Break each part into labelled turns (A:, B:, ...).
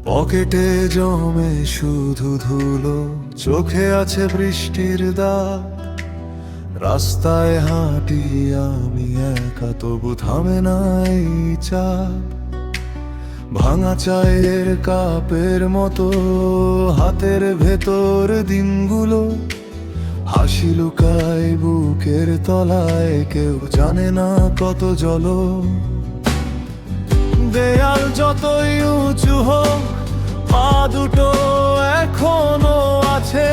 A: পকেটে জমে শুধু ধুলো, চোখে আছে বৃষ্টির দাগ। রাস্তায় হাঁটি আমি একা, তবু থামে না এই চাপ। ভাঙা চায়ের কাপের মতো হাতের ভেতর দিনগুলো, হাসি লুকায় বুকের তলায়, কেউ জানে না কত জল। দেয়াল যতই উঁচু হোক, পা দুটো এখনো আছে।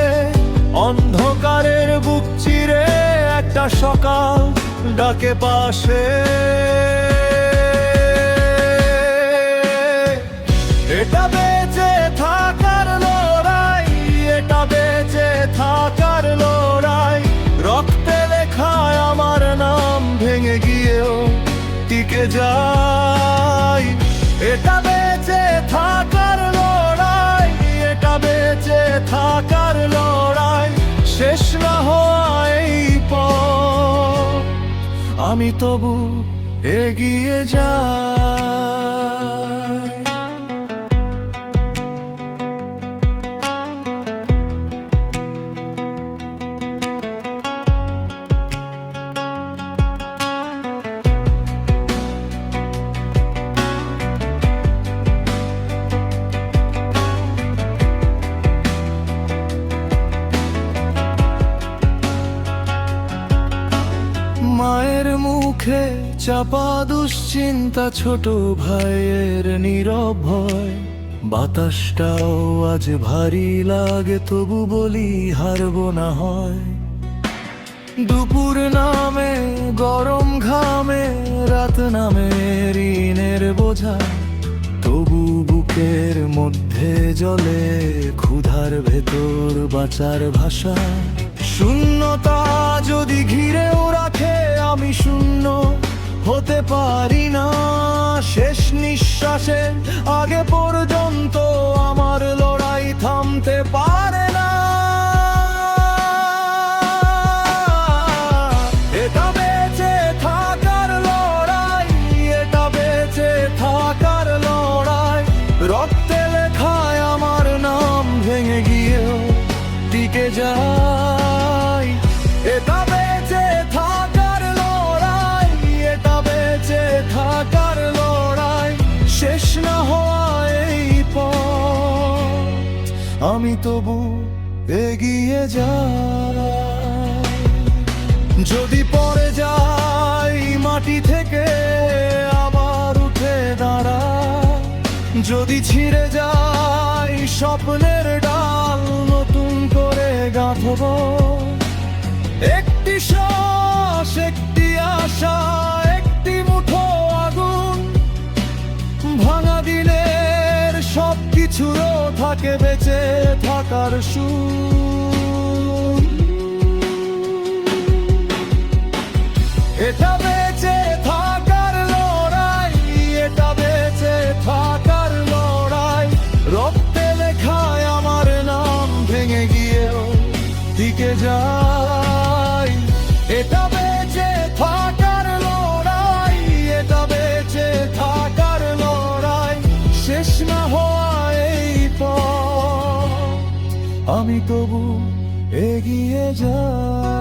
A: অন্ধকারের বুক চিরে একটা সকাল ডাকে পাশে। এটা বেঁচে থাকার লড়াই, এটা বেঁচে থাকার লড়াই। রক্তে লেখায় আমার নাম, ভেঙে গিয়েও টিকে যায়। এটা বেঁচে থাকার লড়াই, এটা বেঁচে থাকার লড়াই। শেষ না হয় এই পথ, আমি তবু এগিয়ে যাই। মায়ের মুখে চাপা দুশ্চিন্তা, ছোট ভাইয়ের নীরব ভয়। বাতাসটাও আজ ভারী লাগে, তবু বলি হারবো না হয়। দুপুর নামে গরম ঘামে, রাত নামে ঋণের বোঝা। তবু বুকের মধ্যে জলে ক্ষুধার ভেতর বাঁচার ভাষা। শূন্যতা যদি ঘিরেও রাখে, আমি শূন্য হতে পারি না। শেষ নিঃশ্বাসের আগে পর্যন্ত আমার লড়াই থামতে পারে না। এটা বেঁচে থাকার লড়াই, এটা বেঁচে থাকার লড়াই। রক্তে লেখায় আমার নাম, ভেঙে গিয়েও টিকে যায়। এটা বেঁচে থাকার লড়াই, এটা বেঁচে থাকার লড়াই। শেষ না হয় এই পথ, আমি তবু এগিয়ে যাই। যদি পড়ে যাই মাটি থেকে, আবার উঠে দাঁড়া। যদি ছিঁড়ে যাই স্বপ্নের ডাল, নতুন করে গাঁথব। একটি শ্বাস, একটি আশা, একটি মুঠো আগুন। ভাঙা দিনের সব কিছুরও থাকে বেঁচে থাকার সুর। এটা বেঁচে থাকার লড়াই, এটা বেঁচে থাকার লড়াই। রক্তে লেখায় আমার নাম, ভেঙে গিয়েও টিকে যায়। এটা বেঁচে থাকার লড়াই, এটা বেঁচে থাকার লড়াই। শেষ না হয় এই পথ, আমি তবু এগিয়ে যাই।